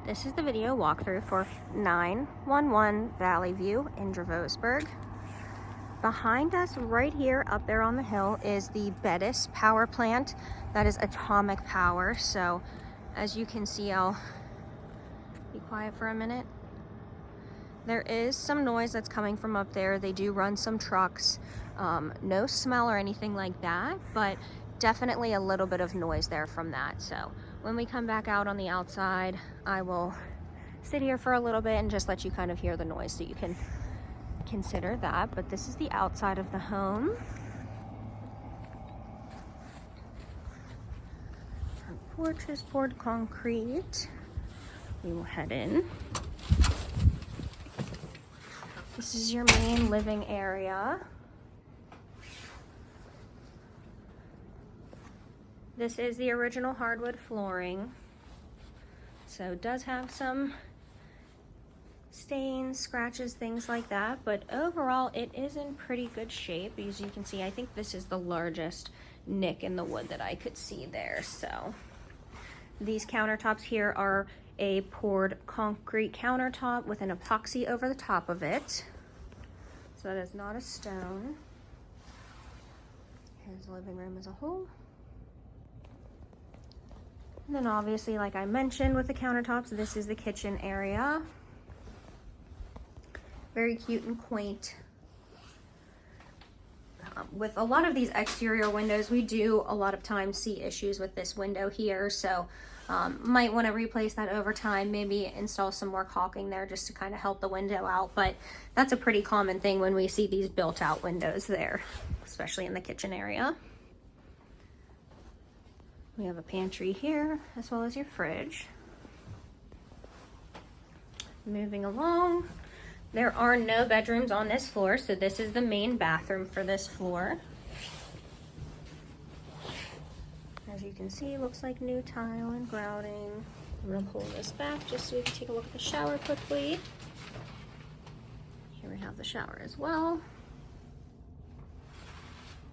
This is the video walkthrough for 911 Valleyview in Dravosburg. Behind us right here up there on the hill is the Bettis power plant. That is atomic power. So as you can see, I'll be quiet for a minute. There is some noise that's coming from up there. They do run some trucks. No smell or anything like that, but definitely a little bit of noise there from that. So when we come back out on the outside, I will sit here for a little bit and just let you kind of hear the noise so you can consider that. But this is the outside of the home. Front porch is poured concrete. We will head in. This is your main living area. This is the original hardwood flooring. So it does have some stains, scratches, things like that, but overall it is in pretty good shape. As you can see, I think this is the largest nick in the wood that I could see there. So these countertops here are a poured concrete countertop with an epoxy over the top of it. So that is not a stone. Here's the living room as a whole. And then obviously, like I mentioned with the countertops, this is the kitchen area. Very cute and quaint. With a lot of these exterior windows, we do a lot of times see issues with this window here. So might want to replace that over time, maybe install some more caulking there just to kind of help the window out. But that's a pretty common thing when we see these built out windows there, especially in the kitchen area. We have a pantry here, as well as your fridge. Moving along, there are no bedrooms on this floor, so this is the main bathroom for this floor. As you can see, it looks like new tile and grouting. I'm gonna pull this back just so we can take a look at the shower quickly. Here we have the shower as well.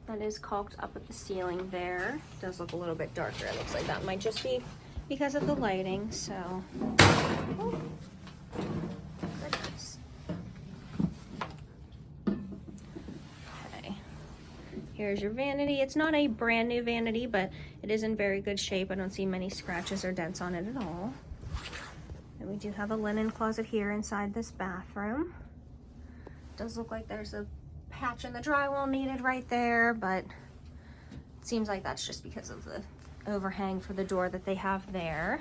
That is caulked up at the ceiling there. It does look a little bit darker. It looks like that might just be because of the lighting, so. Oh, goodness. Okay, here's your vanity. It's not a brand new vanity, but it is in very good shape. I don't see many scratches or dents on it at all. And we do have a linen closet here inside this bathroom. It does look like there's a patch in the drywall needed right there, but it seems like that's just because of the overhang for the door that they have there.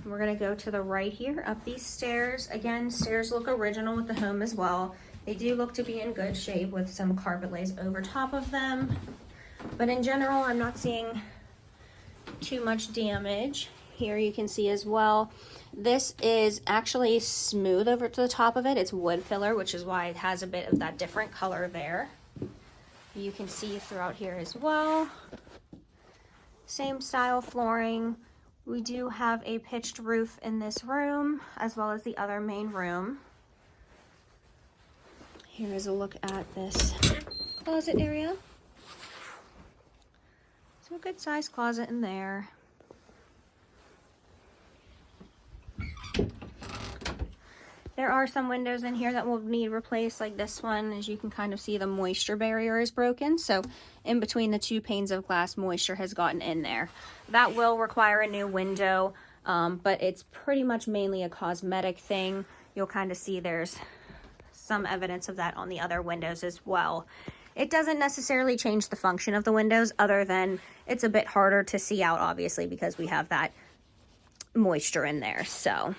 We're gonna go to the right here up these stairs. Again, stairs look original with the home as well. They do look to be in good shape with some carpet lays over top of them, but in general I'm not seeing too much damage. Here you can see as well, this is actually smooth over to the top of it. It's wood filler, which is why it has a bit of that different color there. You can see throughout here as well. Same style flooring. We do have a pitched roof in this room, as well as the other main room. Here is a look at this closet area. So a good sized closet in there. There are some windows in here that will need replaced, like this one. As you can kind of see, the moisture barrier is broken. So in between the two panes of glass, moisture has gotten in there. That will require a new window, but it's pretty much mainly a cosmetic thing. You'll kind of see there's some evidence of that on the other windows as well. It doesn't necessarily change the function of the windows, other than it's a bit harder to see out, obviously, because we have that moisture in there. So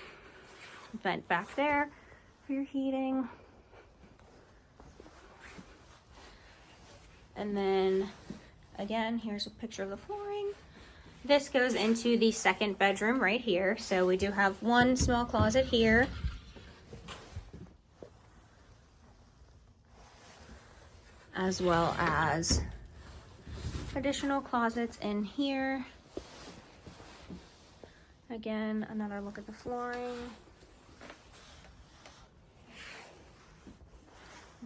vent back there for your heating. And then again, here's a picture of the flooring. This goes into the second bedroom right here. So we do have one small closet here. As well as additional closets in here. Again, another look at the flooring.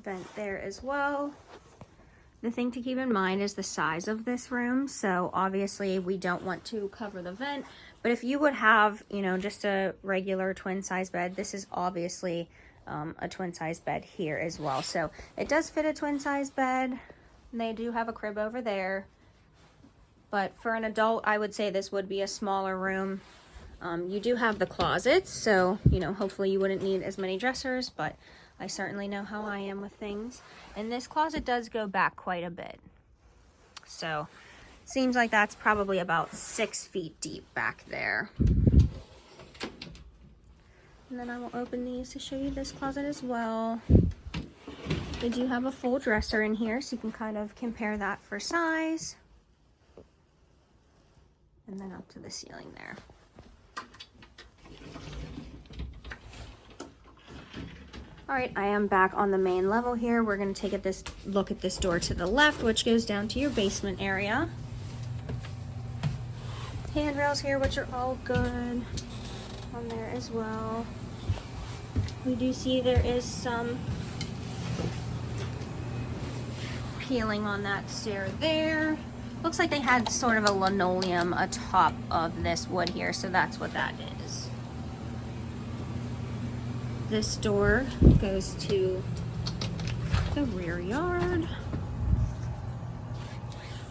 Vent there as well. The thing to keep in mind is the size of this room. So obviously we don't want to cover the vent, But if you would have, you know, just a regular twin size bed, this is obviously a twin size bed here as well. So it does fit a twin size bed. And they do have a crib over there. But for an adult, I would say this would be a smaller room. You do have the closets, so, you know, hopefully you wouldn't need as many dressers, but I certainly know how I am with things. And this closet does go back quite a bit. So, seems like that's probably about 6 feet deep back there. And then I will open these to show you this closet as well. They do have a full dresser in here, so you can kind of compare that for size. And then up to the ceiling there. All right, I am back on the main level here. We're gonna take a look at this door to the left, which goes down to your basement area. Handrails here, which are all good on there as well. We do see there is some peeling on that stair there. Looks like they had sort of a linoleum atop of this wood here, so that's what that is. This door goes to the rear yard,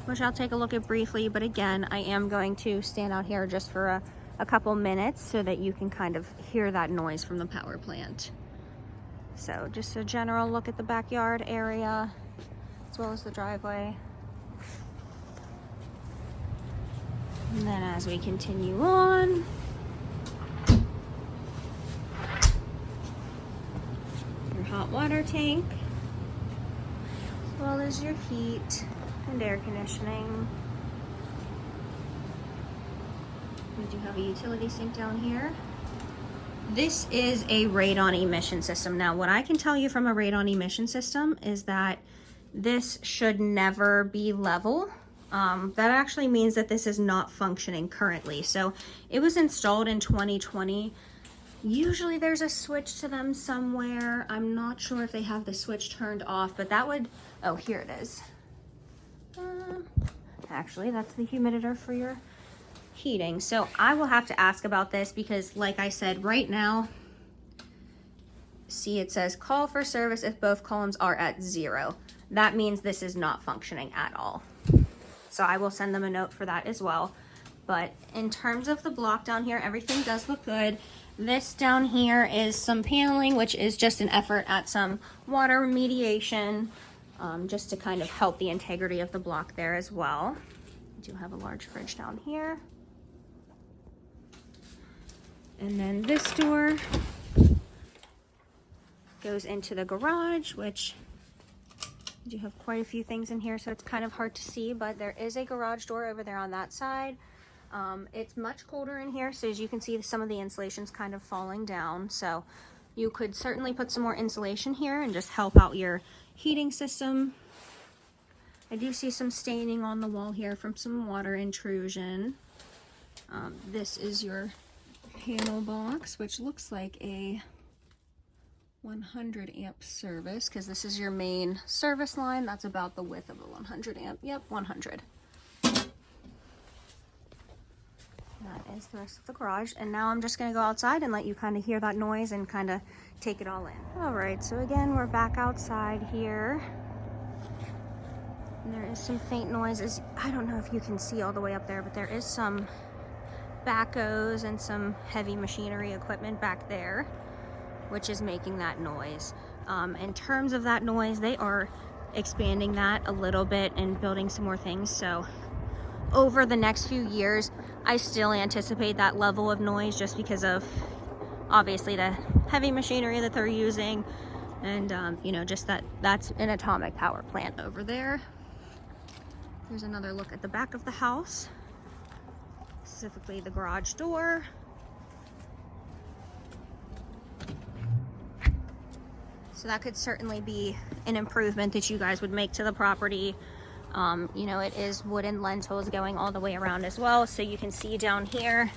which I'll take a look at briefly, but again, I am going to stand out here just for a couple minutes so that you can kind of hear that noise from the power plant. So just a general look at the backyard area, as well as the driveway. And then as we continue on, your hot water tank, as well as your heat and air conditioning. We do have a utility sink down here. This is a radon emission system. Now, what I can tell you from a radon emission system is that this should never be level. That actually means that this is not functioning currently. So it was installed in 2020. Usually there's a switch to them somewhere. I'm not sure if they have the switch turned off, but that would, oh, here it is. Actually, that's the humiditor for your heating. So I will have to ask about this because, like I said, right now, see, it says call for service if both columns are at 0. That means this is not functioning at all. So I will send them a note for that as well. But in terms of the block down here, everything does look good. This down here is some paneling, which is just an effort at some water remediation, just to kind of help the integrity of the block there as well. We do have a large fridge down here. And then this door goes into the garage, which you do have quite a few things in here, so it's kind of hard to see, but there is a garage door over there on that side. It's much colder in here, so as you can see, some of the insulation's kind of falling down, so you could certainly put some more insulation here and just help out your heating system. I do see some staining on the wall here from some water intrusion. This is your panel box, which looks like a 100 amp service, because this is your main service line. That's about the width of a 100 amp. Yep, 100. That is the rest of the garage. And now I'm just going to go outside and let you kind of hear that noise and kind of take it all in. All right, so again, we're back outside here. And there is some faint noises. I don't know if you can see all the way up there, but there is some backhoes and some heavy machinery equipment back there, which is making that noise. In terms of that noise, they are expanding that a little bit and building some more things. So over the next few years, I still anticipate that level of noise just because of obviously the heavy machinery that they're using. And you know, just that's an atomic power plant over there. Here's another look at the back of the house, specifically the garage door. So that could certainly be an improvement that you guys would make to the property. You know, it is wooden lintels going all the way around as well. So you can see down here,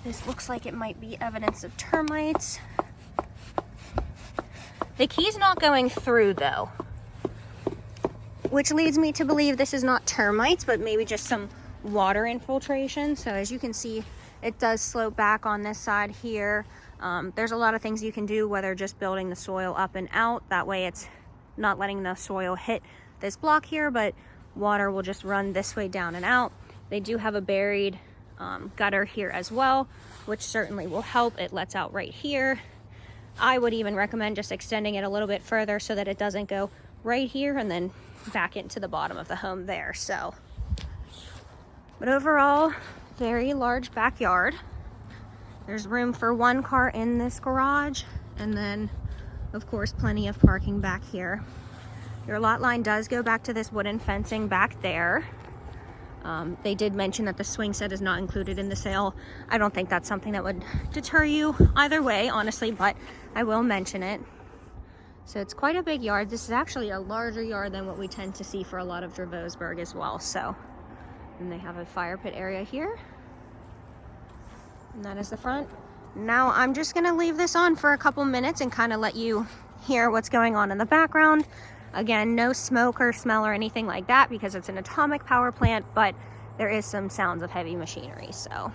this looks like it might be evidence of termites. The key's not going through though, which leads me to believe this is not termites, but maybe just some water infiltration. So as you can see It does slope back on this side here. There's a lot of things you can do, whether just building the soil up and out. That way it's not letting the soil hit this block here, but water will just run this way down and out. They do have a buried gutter here as well, which certainly will help. It lets out right here. I would even recommend just extending it a little bit further so that it doesn't go right here and then back into the bottom of the home there. So, but overall, very large backyard. There's room for one car in this garage, and then of course plenty of parking back here. Your lot line does go back to this wooden fencing back there. They did mention that the swing set is not included in the sale. I don't think that's something that would deter you either way, honestly, but I will mention it. So it's quite a big yard. This is actually a larger yard than what we tend to see for a lot of Dravosburg as well. So, and they have a fire pit area here. And that is the front. Now I'm just gonna leave this on for a couple minutes and kind of let you hear what's going on in the background. Again, no smoke or smell or anything like that because it's an atomic power plant, but there is some sounds of heavy machinery, so.